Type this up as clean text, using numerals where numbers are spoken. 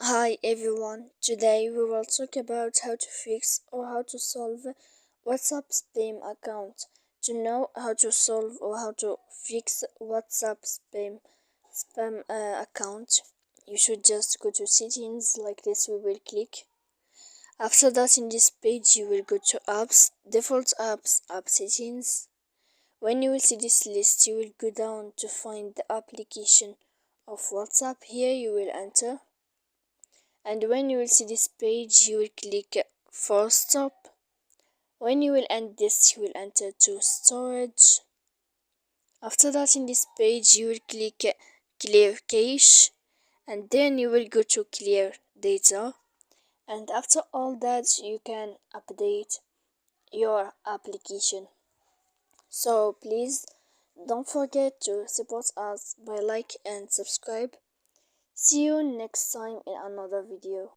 Hi everyone, today we will talk about how to fix or how to solve WhatsApp spam account. To know how to solve or how to fix WhatsApp spam account, you should just go to settings like this. We will click. After that, in this page you will go to apps, default apps, app settings. When you will see this list, you will go down to find the application of WhatsApp. Here you will enter. And when you will see this page, you will click force stop. When you will end this, you will enter to storage. After that, in this page you will click clear cache, and then you will go to clear data. And after all that, you can update your application. So please don't forget to support us by like and subscribe. See you next time in another video.